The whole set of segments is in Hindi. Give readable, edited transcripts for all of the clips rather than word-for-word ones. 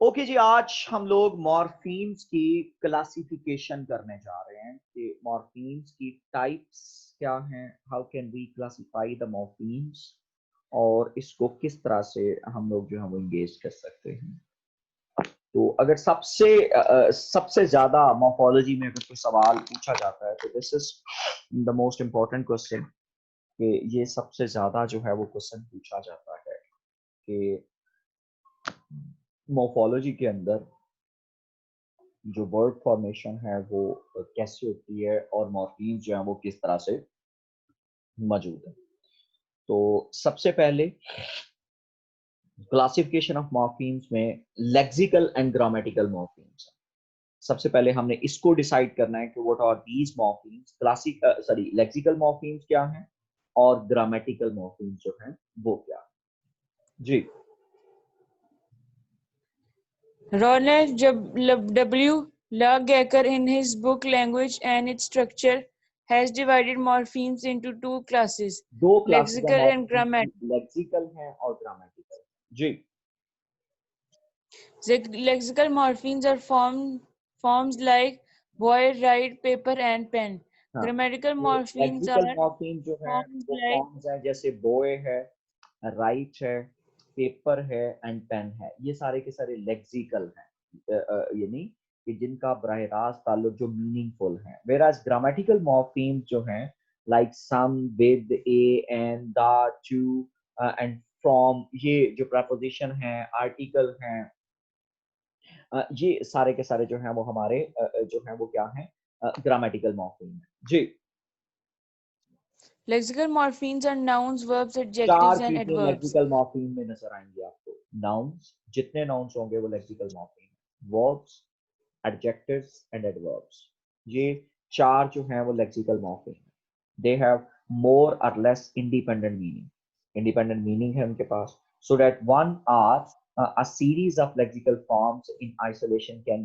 ओके जी, आज हम लोग मॉर्फीम्स की क्लासिफिकेशन करने जा रहे हैं कि मॉर्फीम्स की टाइप्स क्या हैं, how can we classify the morphemes और इसको किस तरह से हम लोग जो है वो इंगेज कर सकते हैं। तो अगर सबसे ज्यादा मॉर्फोलॉजी में अगर कोई सवाल पूछा जाता है तो this is the most important question, कि ये सबसे ज्यादा जो है वो क्वेश्चन पूछा जाता है कि मॉर्फोलॉजी के अंदर जो वर्ड फॉर्मेशन है वो कैसे होती है और मॉर्फीम्स जो है वो किस तरह से मौजूद है। तो सबसे पहले क्लासिफिकेशन ऑफ मॉर्फीम्स में लेक्सिकल एंड ग्रामेटिकल मॉर्फीम्स है। सबसे पहले हमने इसको डिसाइड करना है कि what are these morphemes, lexical morphemes क्या हैं और ग्रामेटिकल मॉर्फीम्स जो हैं वो क्या है। जी, Ronald W. Langacre, in his book Language and its Structure, has divided morphemes into two classes, दो classical lexical and morphemes grammatical. Lexical हैं और ग्रामेटिकल। जी, Lexical morphemes are forms like boy, write, paper, and pen. हाँ, Grammatical तो morphemes लेक्सिकल are मॉर्फीम जो है forms वो like फॉर्म्स हैं जैसे बॉय है, राइट है, पेपर है एंड पेन है। ये सारे के सारे लेक्सिकल हैं, यानी कि जिनका बराह रास्त ताल्लुक जो मीनिंगफुल है। वेराज ग्रामेटिकल मॉर्फीम जो हैं like some, with, a, and, the, to and from, ये जो प्रपोजिशन हैं, आर्टिकल हैं, ये सारे के सारे जो हैं वो हमारे जो हैं वो क्या हैं, ग्रामेटिकल मॉर्फीम है। जी, lexical morphemes are nouns, verbs, चार adjectives, and चीजें adverbs. लेक्सिकल मॉर्फीम में नजर आएंगी आपको। नाउन्स, जितने नाउन्स होंगे वो लेक्सिकल मॉर्फीम है। वर्ब्स, एडजेक्टिव्स एंड एडवर्ब्स, ये चार जो हैं वो लेक्सिकल मॉर्फीम है। दे हैव मोर और less independent meaning. Independent meaning है उनके पास, so that one are a series of lexical forms in isolation can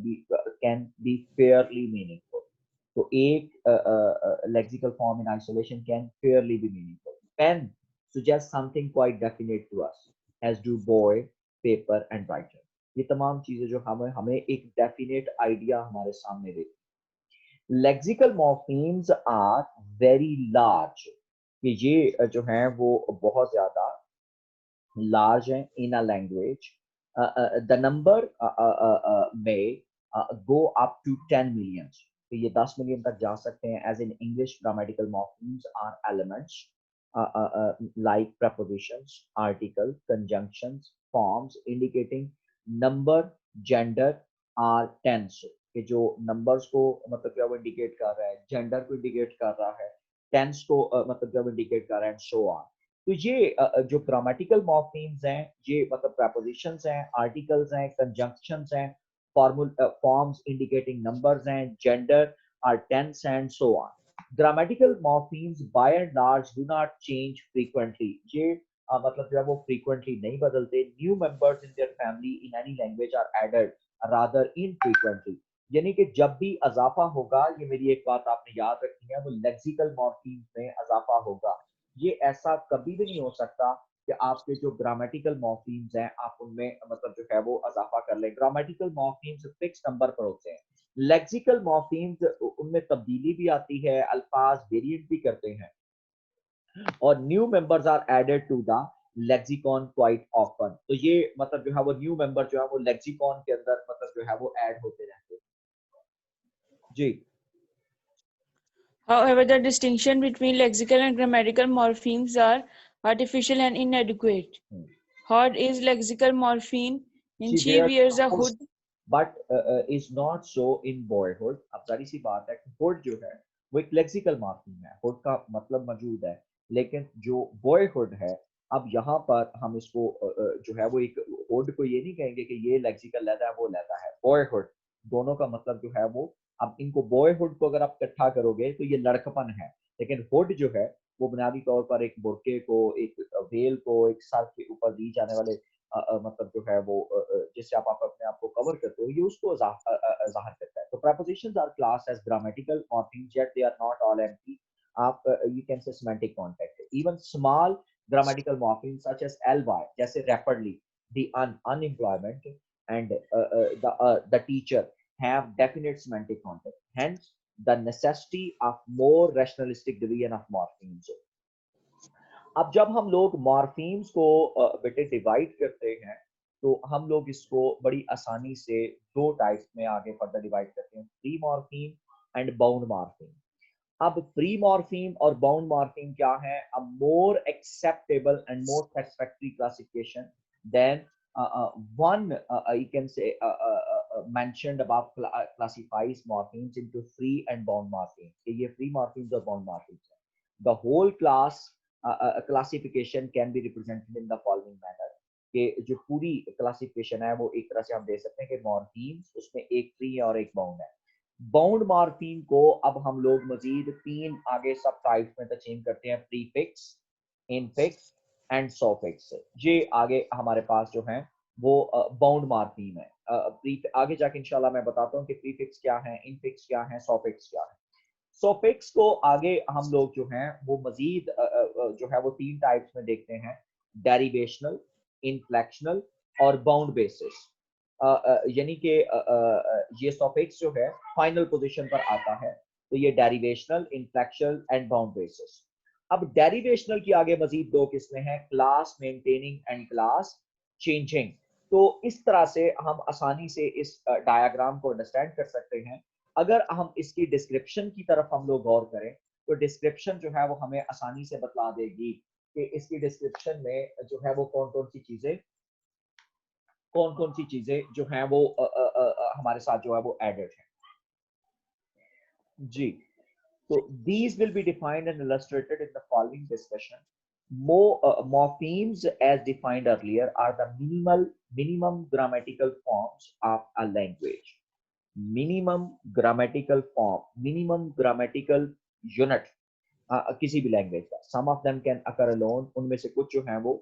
be fairly meaningful. तो एक lexical form in isolation can fairly be meaningful. Pen suggests something quite definite to us, as do boy, paper and writer. ये तमाम चीजें जो हमें हमें एक डेफिनेट आइडिया हमारे सामने देती है। Lexical morphemes are very large, कि ये जो हैं वो बहुत ज्यादा large in a language. The number may go up to 10 million. तो ये 10 मिलियन तक जा सकते हैं। As in English, grammatical morphemes are elements like prepositions, article, conjunctions, forms indicating number, gender or tense, कि जो numbers को मतलब क्या वो indicate कर रहा है, gender को indicate कर रहा है, tense को मतलब क्या वो indicate कर रहा है, and so on. तो ये जो ग्रामेटिकल मॉर्फीम्स हैं, ये मतलब प्रपोजिशंस हैं, आर्टिकल्स हैं, कंजंक्शंस हैं, फॉर्म्स इंडिकेटिंग नंबर्स हैं, जेंडर और tense and so on. Grammatical morphemes by and large do not change frequently. ये मतलब जो है वो फ्रीक्वेंटली नहीं बदलते। New members in their family in any language are added rather infrequently, यानी कि जब भी अजाफा होगा, ये मेरी एक बात आपने याद रखनी है, वो लेक्सिकल मॉर्फीम्स में अजाफा होगा। ये ऐसा कभी भी नहीं हो सकता कि आपके जो ग्रामेटिकल मॉर्फीम्स हैं आप उनमें मतलब जो है वो अजाफा कर लें। ग्रामेटिकल मॉर्फीम्स फिक्स नंबर पर होते हैं। लेक्सिकल मॉर्फीम्स उनमें तब्दीली भी आती है, अल्फाज वेरिएट भी करते हैं और new members are added to the lexicon quite often. तो ये मतलब जो है वो न्यू मेंबर जो है वो लेक्सिकॉन के अंदर मतलब जो है वो ऐड होते रहते हैं। जी, However, the distinction between lexical and grammatical morphemes are artificial and inadequate. Hod is lexical morpheme, and see she there wears a terms hood. But is not so in boyhood. अब जारी सी बात है कि हुड जो है वो एक लेक्सिकल मार्फिम है, हुड का मतलब मौजूद है, लेकिन जो बॉयहुड है, अब यहाँ पर हम इसको जो है वो एक हुड को ये नहीं कहेंगे कि ये लेक्सिकल लेता है वो लेता है। बॉयहुड दोनों का मतलब जो है वो, अब इनको बॉयहुड को अगर आप इकट्ठा करोगे तो ये लड़कपन है, लेकिन हुड जो है वो बुनियादी तौर पर एक बुरके को, एक वेल को, एक सर के ऊपर दी जाने वाले मतलब जो है वो जिससे आप अपने आप को कवर करते हो, ये उसको जाहिर करता है। तो prepositions are classed as grammatical morphemes, yet they are not all empty. आप you can say semantic context. Even small grammatical morphemes such as ly, जैसे rapidly, the unemployment, and the teacher have definite semantic content. Hence, the necessity of more rationalistic division of morphemes. अब जब हम लोग मॉर्फीम्स को बेटे डिवाइड करते हैं तो हम लोग इसको बड़ी आसानी से दो टाइप्स में आगे फर्दर डिवाइड करते हैं, free morpheme and bound morpheme. अब फ्री मॉर्फीम और बाउंड मॉर्फीम क्या है? A more acceptable and more satisfactory classification than one you can say mentioned above classifies morphemes into free and bound morphemes कि ये free morphemes और bound morphemes हैं। The whole class classification can be represented in the following manner कि जो पूरी क्लासिफिकेशन है वो एक तरह से हम दे सकते हैं कि मॉर्फीम्स उसमें एक फ्री है और एक बाउंड है। बाउंड मॉर्फीम को अब हम लोग मजीद तीन आगे सब टाइप्स में तकसीम करते हैं, प्रीफिक्स, इनफिक्स एंड सॉफिक्स। ये आगे हमारे पास जो है वो बाउंड मॉर्फीम है। आगे जाके इंशाल्लाह मैं बताता हूँ कि प्रीफिक्स क्या है, इनफिक्स क्या है, सॉफिक्स क्या है। सॉफिक्स को आगे हम लोग जो हैं वो मजीद जो है वो तीन टाइप्स में देखते हैं, डेरिवेशनल, इनफ्लेक्शनल और बाउंड बेसिस। यानी कि ये सॉफिक्स जो है फाइनल पोजीशन पर आता है, तो ये derivational, inflectional and bound basis. अब डेरिवेशनल की आगे मजीद दो किस्में हैं, class maintaining and class changing. तो इस तरह से हम आसानी से इस डायग्राम को अंडरस्टैंड कर सकते हैं। अगर हम इसकी डिस्क्रिप्शन की तरफ हम लोग गौर करें तो डिस्क्रिप्शन जो है वो हमें आसानी से बतला देगी कि इसकी डिस्क्रिप्शन में जो है वो कौन कौन सी चीजें जो हैं वो हमारे साथ जो है वो एडेड है जी। So these will be defined and illustrated in the following discussion. Morphemes, as defined earlier, are the minimum grammatical forms of a language. Minimum grammatical form, minimum grammatical unit किसी भी लैंग्वेज का। Some of them can occur alone, उनमें से कुछ जो हैं वो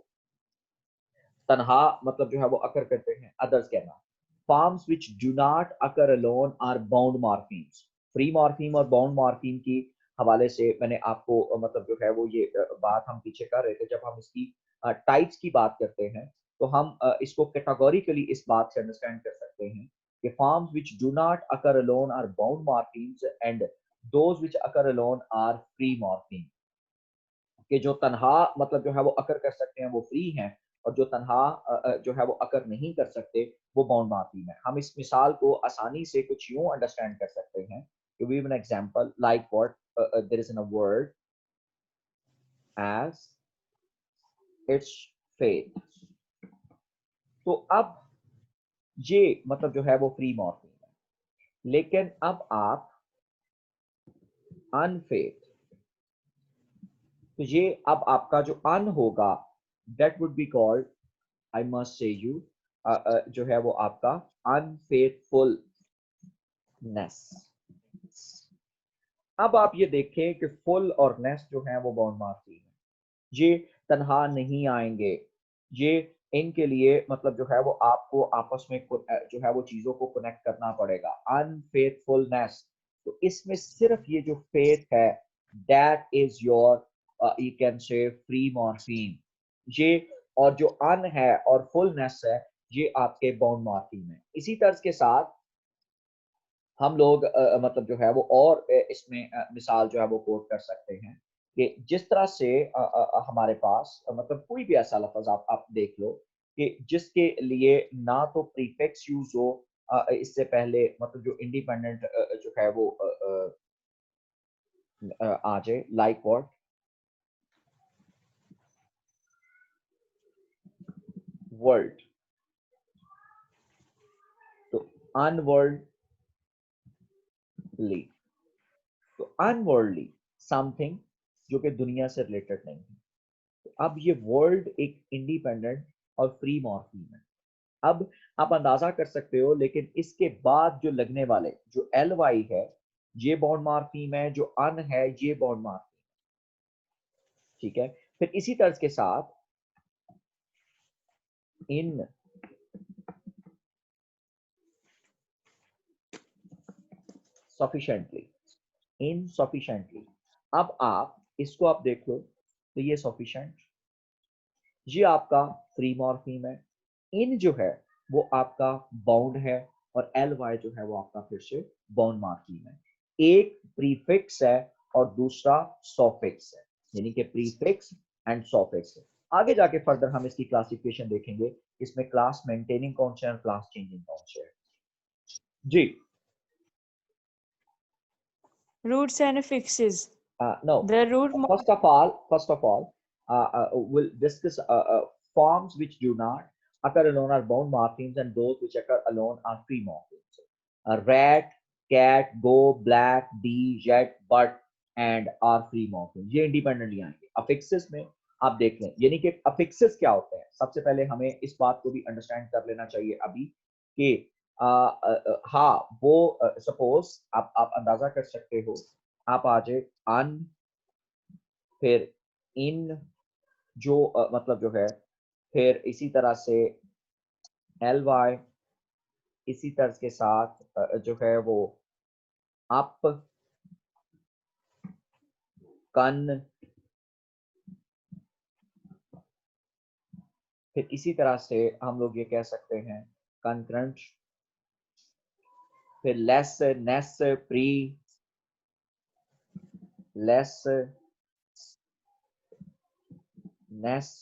तनहा मतलब जो है वो अकर करते हैं, others cannot. Forms which do not occur alone are bound morphemes. Free morpheme और बाउंड मॉर्फीम की हवाले से मैंने आपको मतलब जो है वो ये बात हम पीछे कर रहे थे जब हम इसकी टाइप्स की बात करते हैं, तो हम इसको कैटेगोरिकली इस बात से अंडरस्टैंड कर सकते हैं कि forms which do not occur alone are bound morphemes and those which occur alone are free morpheme. कि जो तनहा मतलब जो है वो अकर कर सकते हैं वो फ्री हैं, और जो तनहा जो है वो अकर नहीं कर सकते वो बाउंड मॉर्फीम है। हम इस मिसाल को आसानी से कुछ यूं अंडरस्टैंड कर सकते हैं। To give an example, like what there is in a word as its faith. तो अब ये मतलब जो है वो फ्री मॉर्फीम है, लेकिन अब आप अनफेथ, तो ये अब आपका जो अन होगा that would be called, I must say you, जो है वो आपका अनफेथफुलनेस। अब आप ये देखें कि फुल और नेस जो है वो बाउंड मॉर्फीम है, ये तनहा नहीं आएंगे, ये इनके लिए मतलब जो है वो आपको आपस में जो है वो चीजों को कनेक्ट करना पड़ेगा। अनफेथफुलनेस, तो इसमें सिर्फ ये जो फेथ है that is your you can से फ्री मॉर्फीम, ये, और जो अन है और फुलनेस है ये आपके बाउंड मॉर्फीम है। इसी तर्ज के साथ हम लोग मतलब जो है वो और इसमें मिसाल जो है वो कोट कर सकते हैं कि जिस तरह से हमारे पास मतलब कोई भी ऐसा लफ्ज आप देख लो कि जिसके लिए ना तो प्रीफिक्स यूज हो इससे पहले, मतलब जो इंडिपेंडेंट जो है वो आ जाए, लाइक व्हाट, वर्ल्ड, तो अनवर्ल्डली, तो अनवर्ल्डली समथिंग जो कि दुनिया से रिलेटेड नहीं है। तो अब ये वर्ल्ड एक इंडिपेंडेंट और फ्री मॉर्फीम है। अब आप अंदाजा कर सकते हो, लेकिन इसके बाद जो लगने वाले जो एल वाई है ये बाउंड मॉर्फीम है, जो अन है ये बाउंड मॉर्फीम, ठीक है। फिर इसी तर्ज के साथ इन सफिशिएंटली, इनसफिशिएंटली, अब आप इसको आप देख लो तो ये सफिशिएंट, ये आपका फ्री मॉर्फीम है। इन जो है वो आपका बाउंड है और एल वाई जो है वो आपका फिर से बाउंड मार्किंग है। एक प्रीफिक्स है और दूसरा सॉफिक्स है, यानी कि प्रीफिक्स एंड सॉफिक्स है। आगे जाके फर्दर हम इसकी क्लासिफिकेशन देखेंगे, इसमें क्लास मेंटेनिंग कौन से हैं और क्लास चेंजिंग कौन से हैं। जी Roots and affixes. no, The root first of all, we'll discuss forms which do not occur alone are bound morphemes, and those which occur alone are free morphemes. Rat, cat, go, black, bee, jet, but and are free morphemes. ये इंडिपेंडेंटली आएंगे। अफिक्सेस में आप देख लें, यानी कि अफिक्सेस क्या होते हैं। सबसे पहले हमें इस बात को भी अंडरस्टैंड कर लेना चाहिए अभी कि हाँ वो सपोज आप अंदाजा कर सकते हो, आप आ जाए अन, फिर इन, जो मतलब जो है, फिर इसी तरह से एल वाई, इसी तर्ज के साथ जो है वो अप, कन, फिर इसी तरह से हम लोग ये कह सकते हैं कंकरंट, फिर लेस, नेस, प्री, लेस, नेस,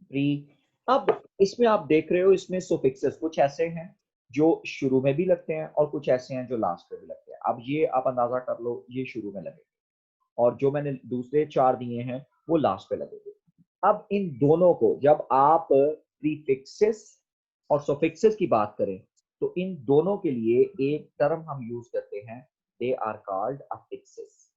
प्री। अब इसमें आप देख रहे हो, इसमें सुफिक्सेस कुछ ऐसे हैं जो शुरू में भी लगते हैं और कुछ ऐसे हैं जो लास्ट में भी लगते हैं। अब ये आप अंदाजा कर लो, ये शुरू में लगेंगे और जो मैंने दूसरे चार दिए हैं वो लास्ट पे लगेंगे। अब इन दोनों को जब आप प्रीफिक्सेस और सफिक्सेस की बात करें तो इन दोनों के लिए एक टर्म हम यूज करते हैं, दे आर कॉल्ड अफिक्सेस।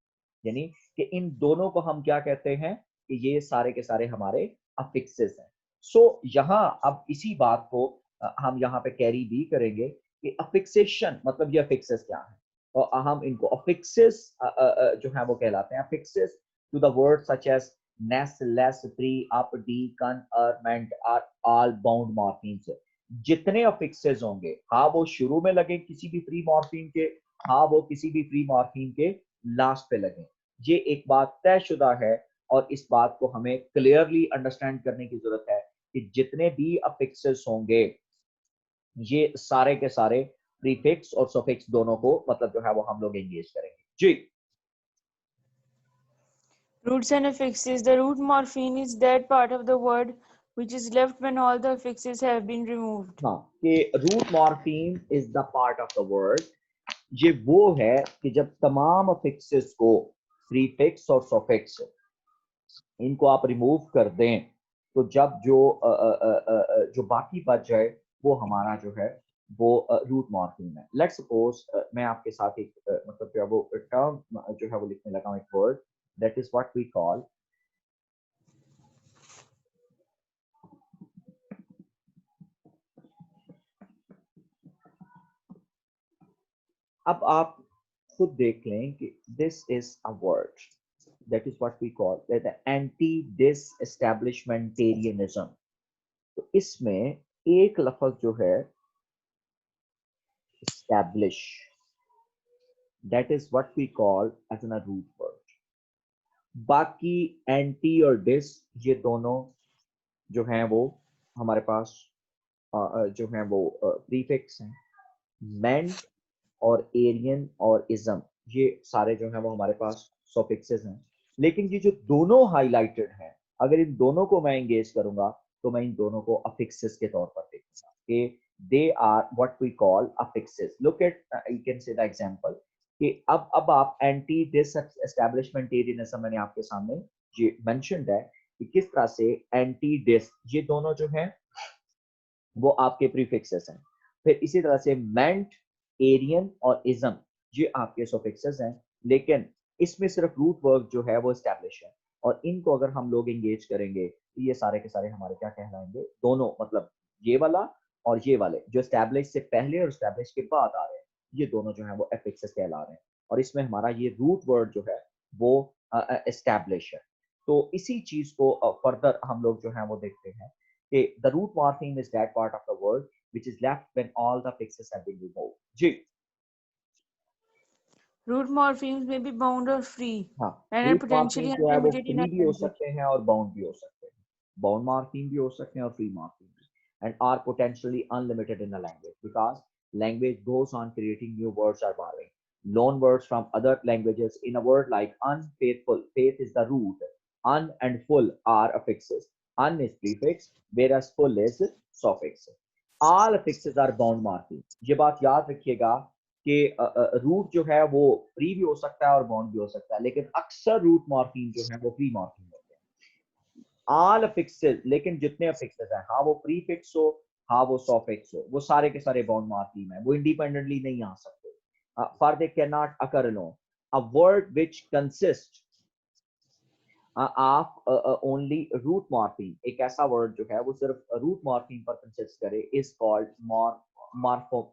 यानी कि इन दोनों को हम क्या कहते हैं कि ये सारे के सारे हमारे अफिक्सेस हैं। सो यहाँ अब इसी बात को हम यहाँ पे कैरी भी करेंगे कि अफिक्सेशन मतलब ये अफिक्सेस क्या है, और हम इनको अफिक्सेस जो है वो कहलाते हैं। Affixes to the word such as ness, less, pre, up, de, con, ment are all bound morphemes. जितने अफिक्सेस होंगे, हाँ वो शुरू में लगे किसी भी फ्री मॉर्फीम के, हाँ वो किसी भी फ्री मॉर्फीम के लास्ट पे लगे, ये एक बात तयशुदा है। और इस बात को हमें क्लियरली अंडरस्टैंड करने की जरूरत है कि जितने भी अफिक्सेस होंगे ये सारे के सारे प्रीफिक्स और सफिक्स दोनों को मतलब जो है वो हम लोग एंगेज करेंगे। जी Roots and affixes. The root morpheme is that part of the word which is left when all the affixes have been removed. हाँ, कि root morpheme is the part of the word, ये वो है कि जब तमाम अफिक्सेस को, प्रीफिक्स और सफिक्स, इनको आप रिमूव कर दें तो जब जो बाकी बच जाए वो हमारा जो है वो रूट मॉर्फीम है। लेट्स सपोज मैं आपके साथ एक मतलब जो है वो टर्म जो है वो लिखने लगा हूं, एक word that is what we call, अब आप खुद देख लें कि this is a word that is what we call that antidisestablishmentarianism. तो इसमें एक लफ्ज जो है establish, that is what we call as an a root word। बाकी एंटी और डिस ये दोनों जो हैं वो हमारे पास जो हैं वो प्रीफिक्स हैं। मेंट और एरियन और इज्म ये सारे जो हैं वो हमारे पास सफिक्सेस हैं। लेकिन ये जो दोनों हाईलाइटेड हैं, अगर इन दोनों को मैं एंगेज करूंगा तो मैं इन दोनों को अफिक्सेस के तौर पर देखूंगा कि they are what we call affixes. Look at, you can say the example कि अब आप एंटी डिस एस्टैब्लिशमेंटेरियनिज्म मैंने आपके सामने ये मेंशन्ड है कि किस तरह से एंटी डिस ये दोनों जो हैं वो आपके प्रीफिक्सेस हैं। फिर इसी तरह से मेंट, एरियन और इज्म ये आपके सफिक्सेस हैं, लेकिन इसमें सिर्फ रूट वर्ब जो है वो एस्टैब्लिश है। और इनको अगर हम लोग एंगेज करेंगे तो ये सारे के सारे हमारे क्या कहलाएंगे, दोनों मतलब ये वाला और ये वाले जो एस्टैब्लिश से पहले और एस्टैब्लिश के बाद आ रहे हैं, ये दोनों जो है वो एफिक्सेस कहला रहे हैं। और इसमें हमारा ये रूट वर्ड जो है वो एस्टैब्लिश है। तो इसी चीज को फर्दर हम लोग जो है वो देखते हैं कि the root morpheme is that part of the word which is left when all the affixes have been removed. जी Root morphemes may be bound or free हाँ, and are root potentially morpheme जो है वो unlimited in फ्री a भी हो language. सकते हैं और बाउंड भी हो सकते हैं. बाउंड मॉर्फीम भी हो सकते हैं और फ्री मॉर्फीम भी, and are potentially unlimited in a language because language goes on creating new words or borrowing loan words from other languages. In a word like unfaithful, faith is the root, un and full are affixes. Un is prefix whereas full is suffix. All affixes are bound morpheme. ये बात याद रखिएगा कि रूट जो है वो फ्री भी हो सकता है और बाउंड भी हो सकता है, लेकिन अक्सर रूट मॉर्फीम जो है वो फ्री मॉर्फीम होते हैं. ऑल अफिक्सेस, लेकिन जितने अफिक्सेस हैं, हाँ वो प्रीफिक्स हो, हाँ वो सॉफिक्स हो, वो सारे के सारे बाउंड मॉर्फीम है, वो इंडिपेंडेंटली नहीं आ सकते. For they can not occur alone. A word which consist of only root morpheme, एक ऐसा वर्ड जो है वो सिर्फ रूट मॉर्फीम पर कंसिस्ट करे, is called morpho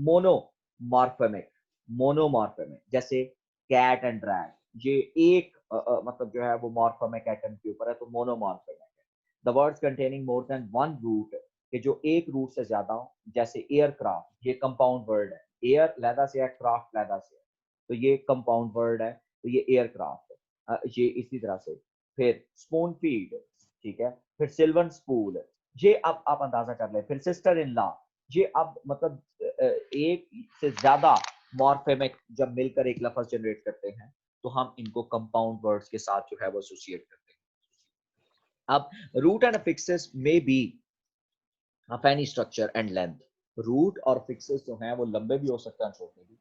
monomorphemic. Monomorphemic जैसे कैट एंड ड्रैग, ये एक मतलब जो है वो मॉर्फेमिक एटम के ऊपर है, तो मोनोमॉर्फेमिक है. The words containing more than one root, कि जो एक रूट से ज्यादा हो, जैसे एयरक्राफ्ट, ये कंपाउंड वर्ड है. एयर लैदा से है, क्राफ्ट लैदा से है, तो ये कंपाउंड वर्ड है, तो ये एयरक्राफ्ट है. ये इसी तरह से. फिर स्पून फीड, ठीक है. फिर सिल्वर स्पूल, ये अब आप अंदाजा कर ले. फिर सिस्टर इन लॉ, ये अब मतलब एक से ज्यादा मॉर्फेमिक जब मिलकर एक लफ्ज जनरेट करते हैं, तो हम इनको कंपाउंड वर्ड्स के साथ जो है वो एसोसिएट करते हैं. अब रूट एंड अफिक्सेस में be of any structure and length. Root और फिक्सेस जो हैं वो लंबे भी हो सकते हैं, छोटे भी.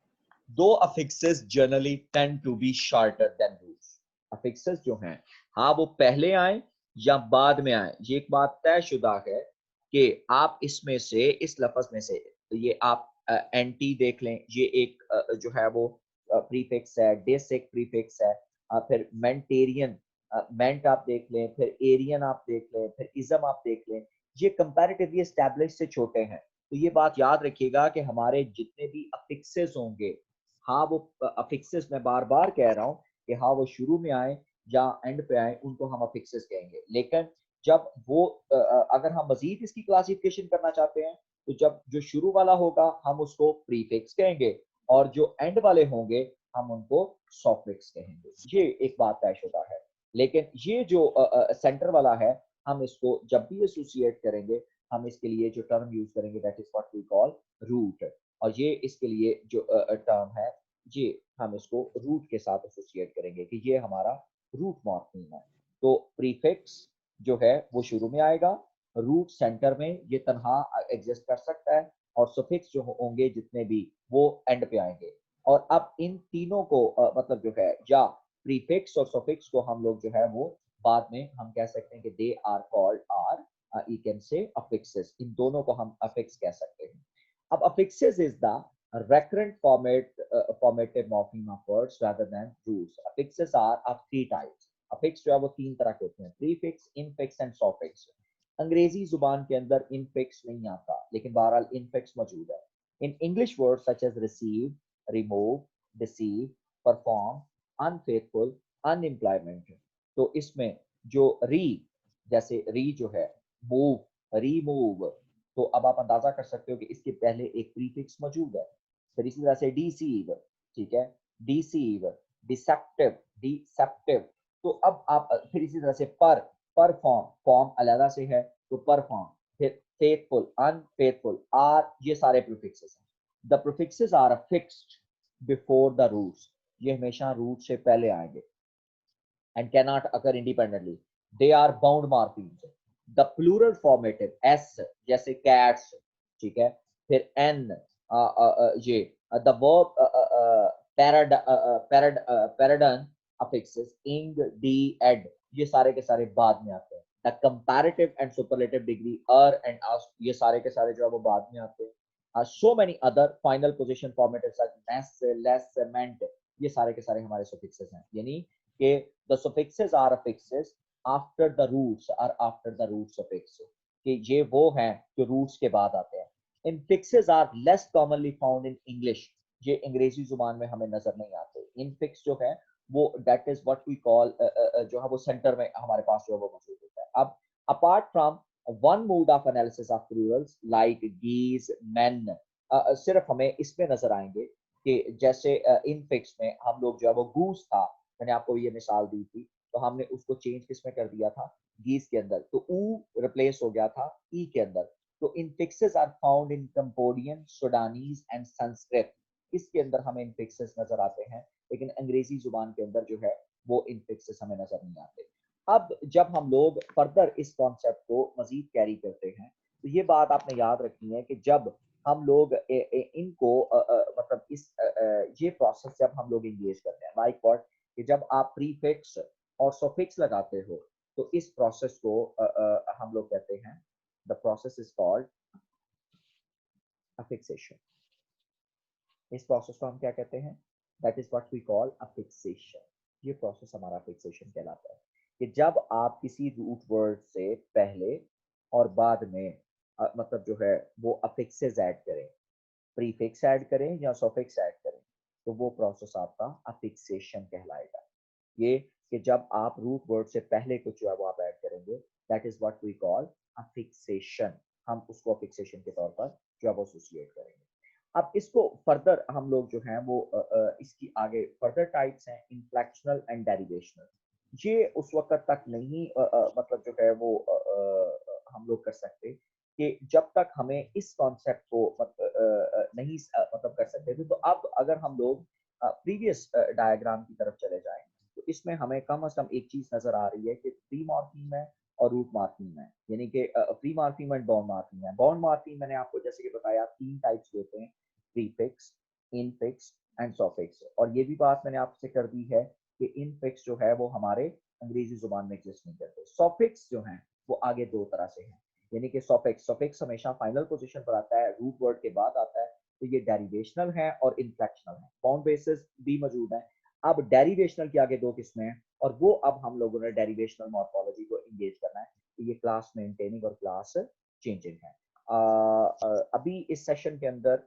दो affixes generally tend to be shorter than roots. affixes जो हैं, हाँ वो पहले आए या बाद में आए, ये एक बात तयशुदा है कि आप इसमें से, इस लफ्ज में से, ये आप एंटी देख लें, ये एक जो है वो प्रीफिक्स है. डिस एक प्रीफिक्स है. फिर मेंटेरियन, मेंट आप देख लें, फिर एरियन आप देख लें, फिर इज्म आप देख लें, ये कंपैरेटिवली एस्टैब्लिश से छोटे हैं. तो ये बात याद रखिएगा कि हमारे जितने भी अफिक्सेस होंगे, हाँ वो अफिक्सेस, मैं बार बार कह रहा हूँ कि हाँ वो शुरू में आए या एंड पे आए, उनको हम अफिक्सेस कहेंगे. लेकिन जब वो अगर हम मजीद इसकी क्लासिफिकेशन करना चाहते हैं, तो जब जो शुरू वाला होगा हम उसको प्रीफिक्स कहेंगे, और जो एंड वाले होंगे हम उनको सॉफिक्स कहेंगे. ये एक बात तयशुदा है. लेकिन ये जो सेंटर वाला है, हम इसको जब भी एसोसिएट करेंगे, हम इसके लिए जो टर्म यूज करेंगे, that is what we call root. और ये इसके लिए जो टर्म है, ये हम इसको रूट के साथ एसोसिएट करेंगे कि ये हमारा रूट मॉर्फीम है. तो प्रीफिक्स जो है वो शुरू में आएगा, रूट सेंटर में ये तनहा एग्जिस्ट कर सकता है, और सफिक्स जो होंगे जितने भी, वो एंड पे आएंगे. और अब इन तीनों को मतलब जो है, या प्रीफिक्स और सफिक्स को हम लोग जो है वो बाद में हम कह सकते हैं कि they are called are, you can say affixes. इन दोनों को हम affix कह सकते हैं. अब affixes is the recurrent formative morpheme of words rather than roots. Affixes are of three types. affix जो है वो तीन तरह के होते हैं: prefix, infix and suffix. अंग्रेजी जुबान के अंदर infix नहीं आता, लेकिन बहरहाल infix मौजूद है. In English words such as receive, remove, deceive, perform, unfaithful, unemployment. तो इसमें जो री, जैसे री जो है, मूव, रीमूव, तो अब आप अंदाजा कर सकते हो कि इसके पहले एक प्रीफिक्स मौजूद है. फिर इसी तरह से डिसीव, ठीक है, डिसीव, डिसेप्टिव, डिसेप्टिव. तो अब आप फिर इसी तरह से परफॉर्म, फॉर्म अलग से है तो परफॉर्म. फिर फेथफुल, अनफेथफुल, आर, ये सारे प्रीफिक्सेस हैं. The prefixes are fixed before the roots, ये हमेशा रूट से पहले आएंगे, and cannot occur independently. They are bound morphemes. The plural formative s, जैसे cats, ठीक है. फिर n, ये the verb paradigm affixes ing, d, ed, ये सारे के सारे बाद में आते हैं. The comparative and superlative degree and us, ये सारे के सारे जो है वो बाद में आते हैं. So many other final position formatives such as less, meant, ये सारे के सारे हमारे suffixes हैं. यानी कि the suffixes are affixes after the roots or after the root suffix, कि ये वो हैं जो roots के बाद आते हैं. Infixes are less commonly found in English, ये अंग्रेजी जुबान में हमें नजर नहीं आते. Infix जो है वो that is what we call जो है वो सेंटर में हमारे पास जो है वो मौजूद होता है. अब apart from one mode of analysis of plurals like geese, men, सिर्फ हमें इसमें नजर आएंगे कि जैसे इनफिक्स में हम लोग जो है वो गूस था, मैंने आपको ये मिसाल दी थी, तो हमने उसको चेंज किसमें कर दिया था, गीस के अंदर, तो ऊ रिप्लेस हो गया था ई के अंदर। तो infixes are found in Cambodian, Sudanese and Sanskrit, इसके अंदर हमें इनफिक्सेस नजर आते हैं, लेकिन अंग्रेजी जुबान के अंदर जो है वो इनफिक्सेस हमें नजर नहीं आते। अब जब हम लोग फर्दर इस कॉन्सेप्ट को मजीद कैरी करते हैं, तो ये बात आपने याद रखनी है कि जब हम लोग इनको मतलब ये प्रोसेस जब हम लोग इंगेज करते हैं, लाइक व्हाट, कि जब आप प्रीफिक्स और सफिक्स लगाते हो, तो इस प्रोसेस को हम लोग कहते हैं, the process is called affixation. इस प्रोसेस को हम क्या कहते हैं, that is what we call affixation. ये प्रोसेस हमारा फिक्सेशन कहलाता है कि जब आप किसी रूट वर्ड से पहले और बाद में मतलब जो है वो अफिक्सेस ऐड करें, प्रीफिक्स ऐड करें या सफिक्स ऐड करें, तो वो प्रोसेस आपका अफिक्सेशन कहलाएगा। ये कि जब आप रूट वर्ड से पहले कुछ जो है वो आप ऐड करेंगे, that is what we call affixation. हम उसको अफिक्सेशन के तौर पर जो है वो एसोसिएट करेंगे। अब इसको फर्दर हम लोग जो हैं वो इसकी आगे फर्दर टाइप्स हैं, इन्फ्लेक्शनल एंड डेरिवेशनल। ये उस वक्त तक नहीं मतलब जो है वो हम लोग कर सकते कि जब तक हमें इस कॉन्सेप्ट को नहीं मतलब कर सकते थे। तो अब अगर हम लोग प्रीवियस डायग्राम की तरफ चले जाएं, तो इसमें हमें कम से कम एक चीज नजर आ रही है कि प्री मॉर्फीम है और रूट मॉर्फीम है, यानी कि pre morpheme and bound morpheme है। बाउंड मॉर्फीम मैंने आपको जैसे कि बताया 3 टाइप्स होते हैं, प्रीफिक्स, इनफिक्स एंड सफिक्स। और ये भी बात मैंने आपसे कर दी है कि इनफिक्स जो है वो हमारे अंग्रेजी जुबान में एग्जिस्ट नहीं करते। सफिक्स जो हैं वो आगे दो तरह से हैं, यानी कि सफिक्स हमेशा फाइनल पोजीशन पर आता है, रूट वर्ड के बाद आता है, तो ये डेरिवेशनल है और इन्फ्लेक्शनल है। बाउंड बेसिस भी मौजूद है। अब डेरिवेशनल के आगे दो किस्में हैं, और वो अब हम लोगों ने डेरिवेशनल मॉर्फोलॉजी को इंगेज करना है। तो ये क्लास मेंटेनिंग और क्लास चेंजिंग है। अभी इस सेशन के अंदर